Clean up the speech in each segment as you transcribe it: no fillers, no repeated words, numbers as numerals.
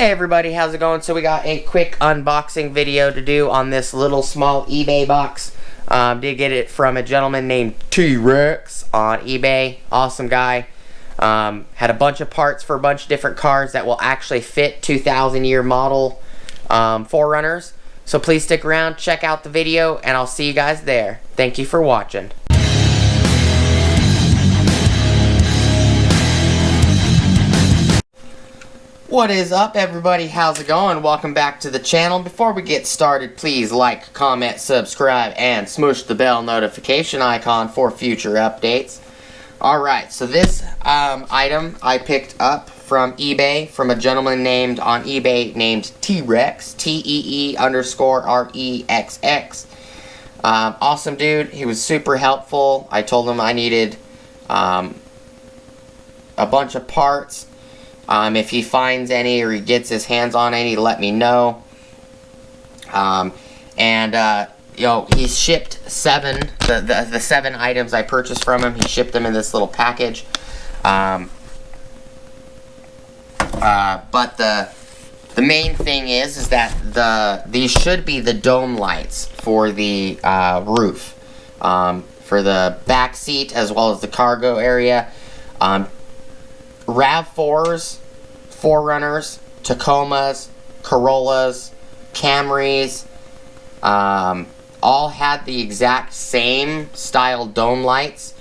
Hey everybody, how's it going? So we got a quick unboxing video to do on this little small eBay box. Did get it from a gentleman named T-Rex on eBay. Awesome guy. Had a bunch of parts for a bunch of different cars that will actually fit 2000 year model 4Runners. So please stick around, check out the video, and I'll see you guys there. Thank you for watching. What is up everybody, how's it going? Welcome back to the channel. Before we get started, please like, comment, subscribe, and smoosh the bell notification icon for future updates. Alright, so this item I picked up from eBay from a gentleman named on eBay named T-Rex, T-E-E_REXX. Awesome dude, he was super helpful. I told him I needed a bunch of parts. If he finds any or he gets his hands on any, let me know. You know, he shipped the 7 items I purchased from him. He shipped them in this little package. But the main thing is that these should be the dome lights for the roof, for the back seat as well as the cargo area. RAV4s, 4Runners, Tacomas, Corollas, Camrys, all had the exact same style dome lights.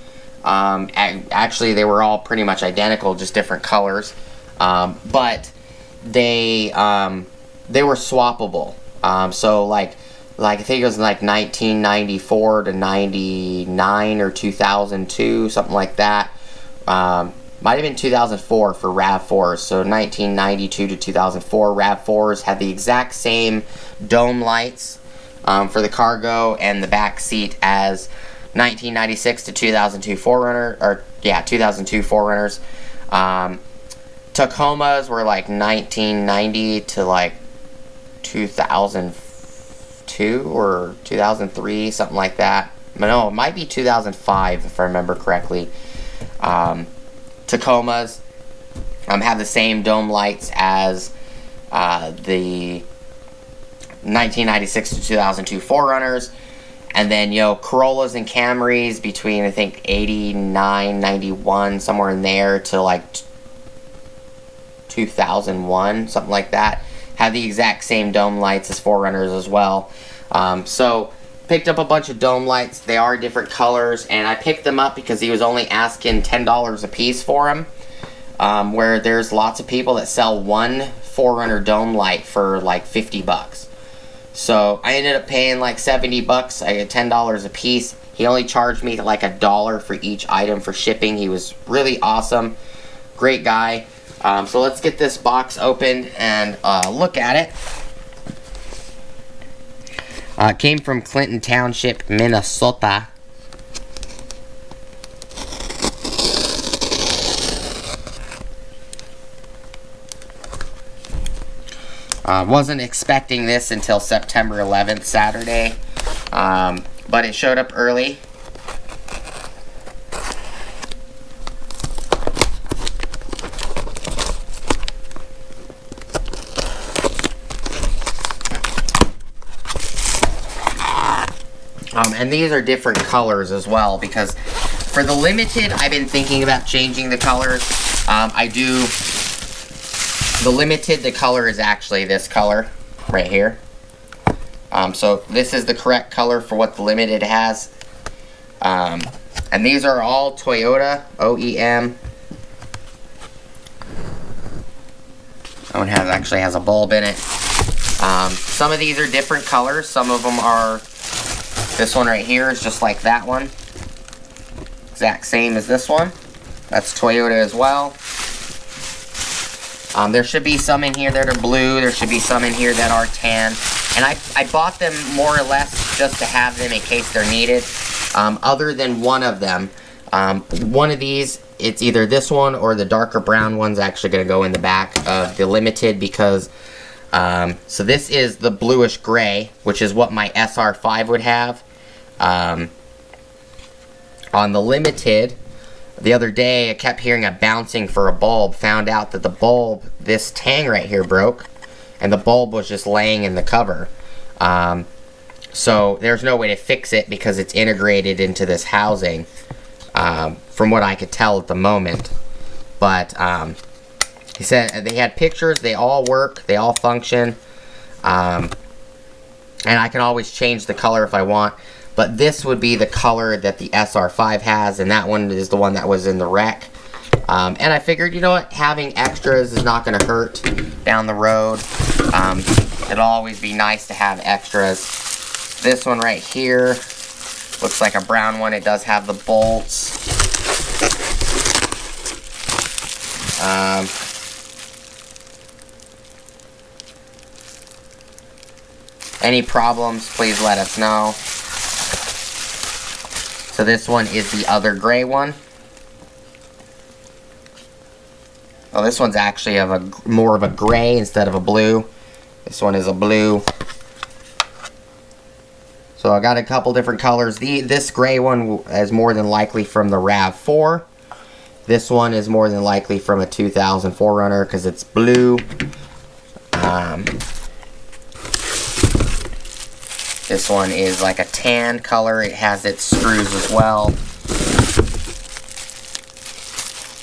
Actually, they were all pretty much identical, just different colors. But they were swappable. So like I think it was like 1994 to 99 or 2002, something like that. Might have been 2004 for RAV4s, so 1992 to 2004 RAV4s had the exact same dome lights for the cargo and the back seat as 1996 to 2002 4Runner, or yeah, 2002 4Runners. Tacomas were like 1990 to like 2002 or 2003, something like that. But no, it might be 2005 if I remember correctly. Tacomas have the same dome lights as the 1996 to 2002 4Runners, and then, you know, Corollas and Camrys between I think 89, 91, somewhere in there to like 2001, something like that, have the exact same dome lights as 4Runners as well. So picked up a bunch of dome lights. They are different colors, and I picked them up because he was only asking $10 a piece for them, where there's lots of people that sell one 4Runner dome light for like 50 bucks. So I ended up paying like 70 bucks. I got $10 a piece. He only charged me like $1 for each item for shipping. He was really awesome, great guy. So let's get this box opened and look at it. It came from Clinton Township, Minnesota. Wasn't expecting this until September 11th, Saturday, but it showed up early. And these are different colors as well, because for the limited, I've been thinking about changing the colors. The limited, the color is actually this color right here. So this is the correct color for what the limited has. And these are all Toyota, OEM. That one actually has a bulb in it. Some of these are different colors. Some of them are... This one right here is just like that one. Exact same as this one. That's Toyota as well. There should be some in here that are blue. There should be some in here that are tan. And I bought them more or less just to have them in case they're needed. Other than one of them. One of these, it's either this one or the darker brown one's actually going to go in the back of the limited, because... so this is the bluish gray, which is what my SR5 would have. On the limited, the other day I kept hearing a bouncing for a bulb. Found out that the bulb, this tang right here, broke. and the bulb was just laying in the cover. So there's no way to fix it because it's integrated into this housing, from what I could tell at the moment. But he said they had pictures, they all work, they all function, and I can always change the color if I want. But this would be the color that the SR5 has, and that one is the one that was in the wreck. And I figured, you know what, having extras is not going to hurt down the road. It'll always be nice to have extras. This one right here looks like a brown one. It does have the bolts. Any problems, please let us know. So this one is the other gray one. Oh, this one's actually more of a gray instead of a blue. This one is a blue. So I got a couple different colors. This gray one is more than likely from the RAV4. This one is more than likely from a 2000 4Runner because it's blue. This one is like a tan color. It has its screws as well.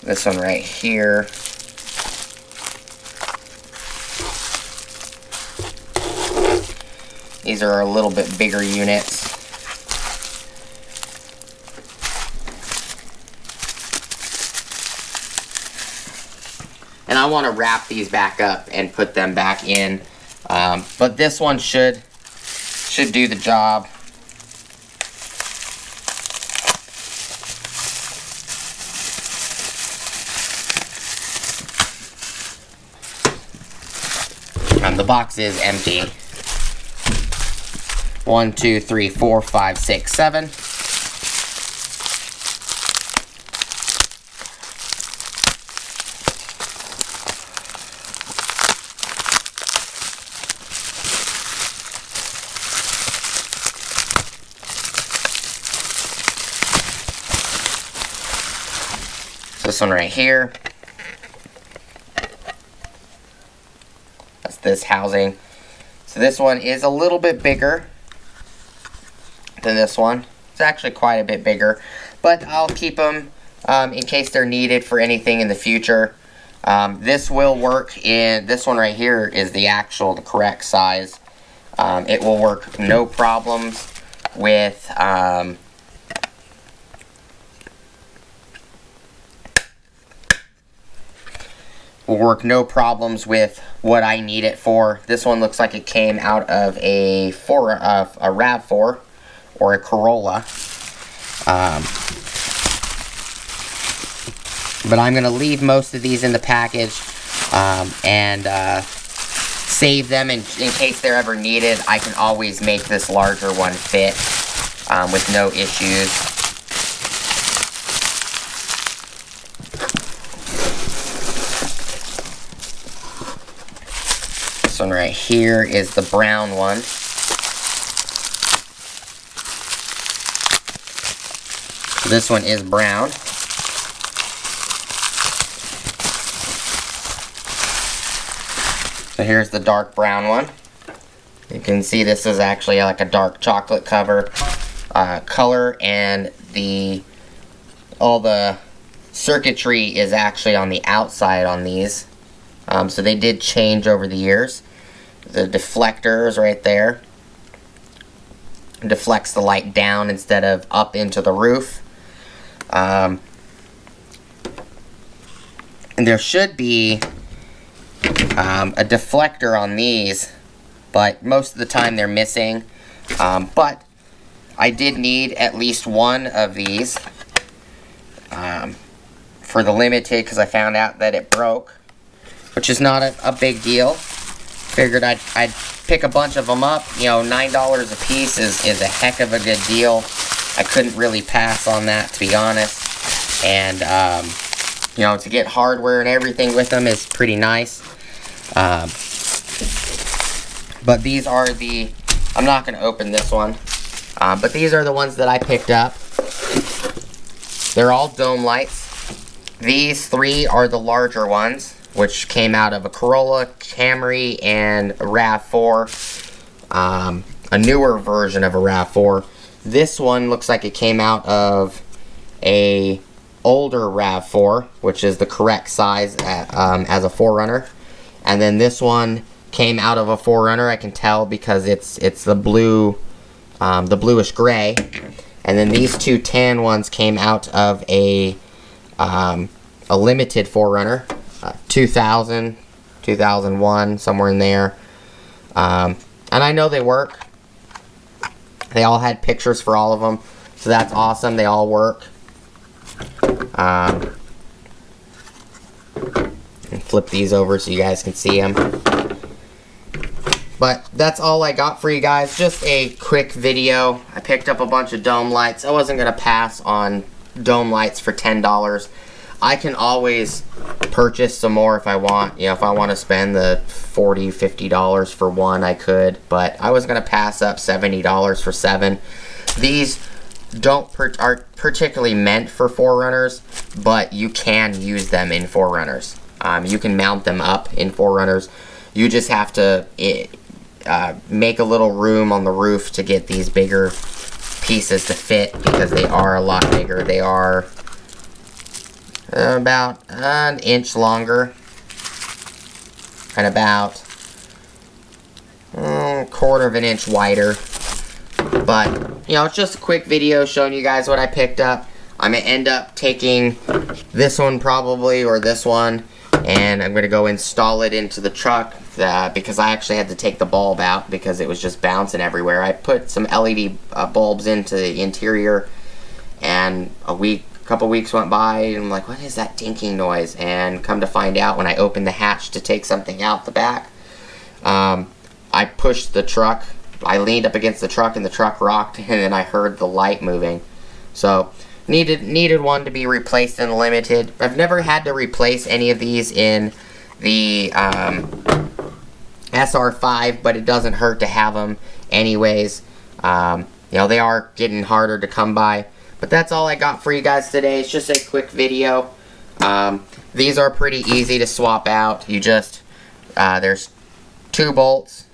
This one right here. These are a little bit bigger units. And I want to wrap these back up and put them back in. But this one should do the job. The box is empty. 1, 2, 3, 4, 5, 6, 7. This one right here. That's this housing. So this one is a little bit bigger than this one. It's actually quite a bit bigger, but I'll keep them in case they're needed for anything in the future. This will work in, this one right here is the correct size. It will work no problems with what I need it for. This one looks like it came out of a RAV4 or a Corolla. But I'm going to leave most of these in the package and save them in case they're ever needed. I can always make this larger one fit with no issues. This one right here is the brown one. This one is brown. So here's the dark brown one. You can see this is actually like a dark chocolate color, and all the circuitry is actually on the outside on these. So they did change over the years. The deflector is right there. It deflects the light down instead of up into the roof. And there should be a deflector on these, but most of the time they're missing. But I did need at least one of these for the limited because I found out that it broke, which is not a big deal. Figured I'd pick a bunch of them up. You know, $9 a piece is a heck of a good deal. I couldn't really pass on that, to be honest. And, you know, to get hardware and everything with them is pretty nice. But these are I'm not going to open this one. But these are the ones that I picked up. They're all dome lights. These three are the larger ones. which came out of a Corolla, Camry, and a RAV4. A newer version of a RAV4. This one looks like it came out of a older RAV4, which is the correct size as a 4Runner. And then this one came out of a 4Runner. I can tell because it's the blue, the bluish gray. And then these two tan ones came out of a limited 4Runner, 2000, 2001, somewhere in there. And I know they work. They all had pictures for all of them, so that's awesome. They all work. And flip these over so you guys can see them. But that's all I got for you guys. Just a quick video. I picked up a bunch of dome lights. I wasn't going to pass on dome lights for $10. I can always purchase some more if I want. You know, if I want to spend the $40, $50 for one, I could. But I was going to pass up $70 for 7. These aren't particularly meant for 4Runners, but you can use them in 4Runners. You can mount them up in 4Runners. You just have to make a little room on the roof to get these bigger pieces to fit, because they are a lot bigger. They are about an inch longer and about a quarter of an inch wider. But you know, it's just a quick video showing you guys what I picked up. I'm gonna end up taking this one probably, or this one, and I'm gonna go install it into the truck because I actually had to take the bulb out because it was just bouncing everywhere. I put some LED bulbs into the interior, and a couple weeks went by, and I'm like, what is that dinking noise? And come to find out, when I opened the hatch to take something out the back, I pushed the truck. I leaned up against the truck, and the truck rocked, and then I heard the light moving. So needed one to be replaced in the limited. I've never had to replace any of these in the SR5, but it doesn't hurt to have them anyways. You know, they are getting harder to come by. But that's all I got for you guys today. It's just a quick video. These are pretty easy to swap out. You just, there's 2 bolts.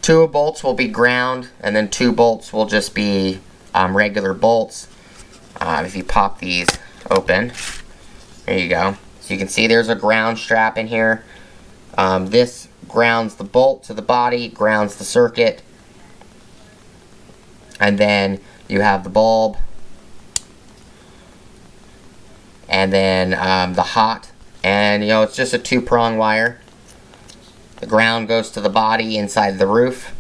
2 bolts will be ground, and then 2 bolts will just be regular bolts. If you pop these open, there you go. So you can see there's a ground strap in here. This grounds the bolt to the body, grounds the circuit. And then you have the bulb, and then the hot, and you know, it's just a 2-prong wire. The ground goes to the body inside the roof,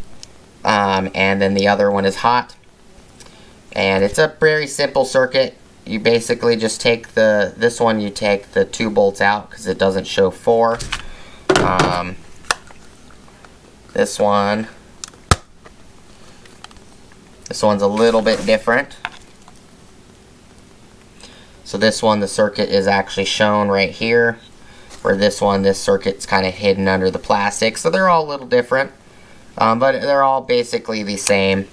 and then the other one is hot. And it's a very simple circuit. You basically just take this one, you take the 2 bolts out because it doesn't show 4. This one's a little bit different. So this one, the circuit is actually shown right here. Where this one, this circuit's kind of hidden under the plastic. So they're all a little different. But they're all basically the same.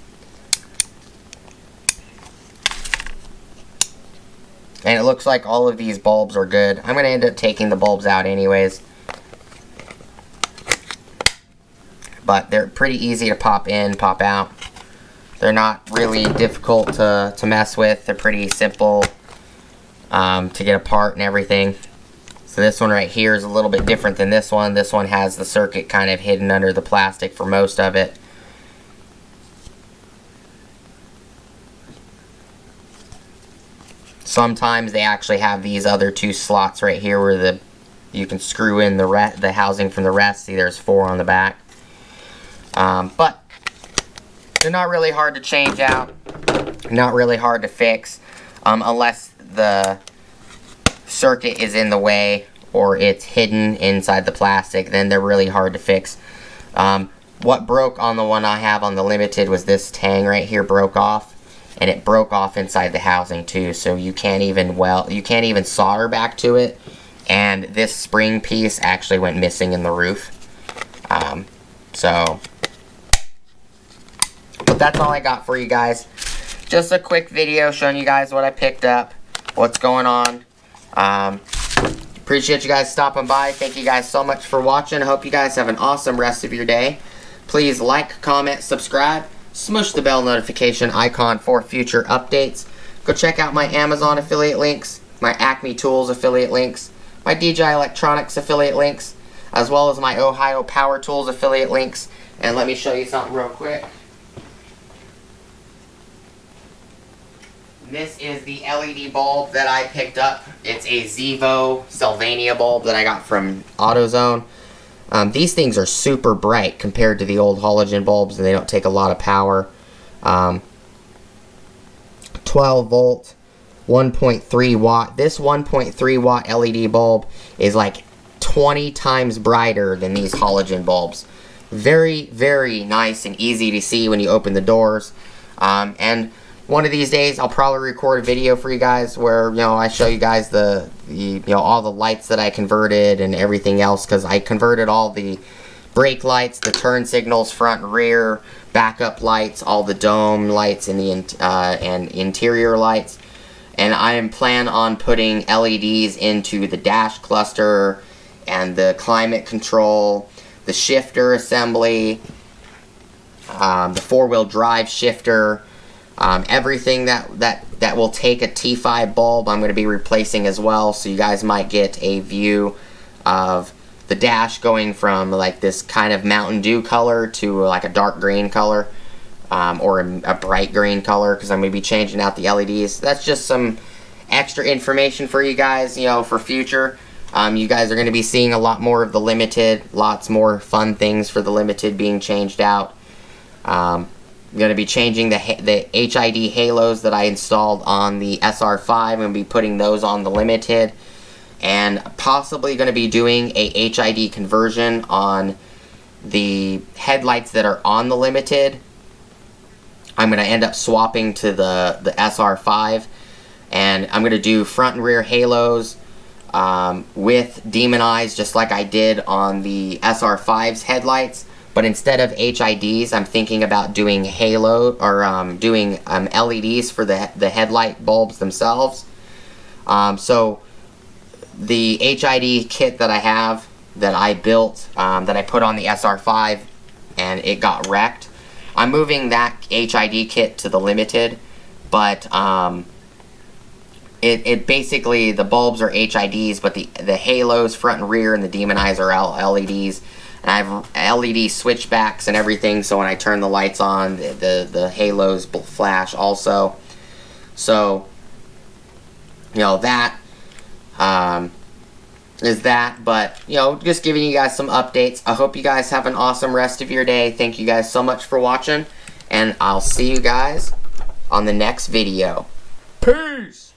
And it looks like all of these bulbs are good. I'm going to end up taking the bulbs out anyways. But they're pretty easy to pop in, pop out. They're not really difficult to mess with. They're pretty simple to get apart and everything. So this one right here is a little bit different than this one. This one has the circuit kind of hidden under the plastic for most of it. Sometimes they actually have these other 2 slots right here where you can screw in the housing from the rest. See, there's 4 on the back. But they're not really hard to change out, not really hard to fix, unless the circuit is in the way or it's hidden inside the plastic. Then they're really hard to fix. What broke on the one I have on the limited was this tang right here broke off, and it broke off inside the housing too, so you can't even solder back to it, and this spring piece actually went missing in the roof. But that's all I got for you guys. Just a quick video showing you guys what I picked up, what's going on. Appreciate you guys stopping by. Thank you guys so much for watching. I hope you guys have an awesome rest of your day. Please like, comment, subscribe, smush the bell notification icon for future updates. Go check out my Amazon affiliate links, my Acme Tools affiliate links, my DJI Electronics affiliate links, as well as my Ohio Power Tools affiliate links. And let me show you something real quick. This is the LED bulb that I picked up. It's a Zevo Sylvania bulb that I got from AutoZone. These things are super bright compared to the old halogen bulbs, and they don't take a lot of power. 12 volt, 1.3 watt. This 1.3 watt LED bulb is like 20 times brighter than these halogen bulbs. Very, very nice and easy to see when you open the doors. And one of these days I'll probably record a video for you guys where, you know, I show you guys all the lights that I converted and everything else, because I converted all the brake lights, the turn signals, front and rear, backup lights, all the dome lights and the and interior lights. And I am plan on putting LEDs into the dash cluster and the climate control, the shifter assembly, the four-wheel drive shifter, everything that will take a T5 bulb I'm going to be replacing as well. So you guys might get a view of the dash going from like this kind of Mountain Dew color to like a dark green color, or a bright green color, because I'm going to be changing out the LEDs. That's just some extra information for you guys, you know, for future. You guys are going to be seeing a lot more of the Limited, lots more fun things for the Limited being changed out. I'm going to be changing the HID halos that I installed on the SR5. I'm going to be putting those on the Limited, and possibly going to be doing a HID conversion on the headlights that are on the Limited. I'm going to end up swapping to the SR5, and I'm going to do front and rear halos with demon eyes, just like I did on the SR5's headlights. But instead of HIDs, I'm thinking about doing halo, or doing LEDs for the headlight bulbs themselves. So the HID kit that I have, that I built, that I put on the SR5, and it got wrecked, I'm moving that HID kit to the Limited. But it basically, the bulbs are HIDs, but the halos front and rear and the demon eyes are LEDs. And I have LED switchbacks and everything, so when I turn the lights on, the halos flash also. So, you know, that is that. But, you know, just giving you guys some updates. I hope you guys have an awesome rest of your day. Thank you guys so much for watching, and I'll see you guys on the next video. Peace!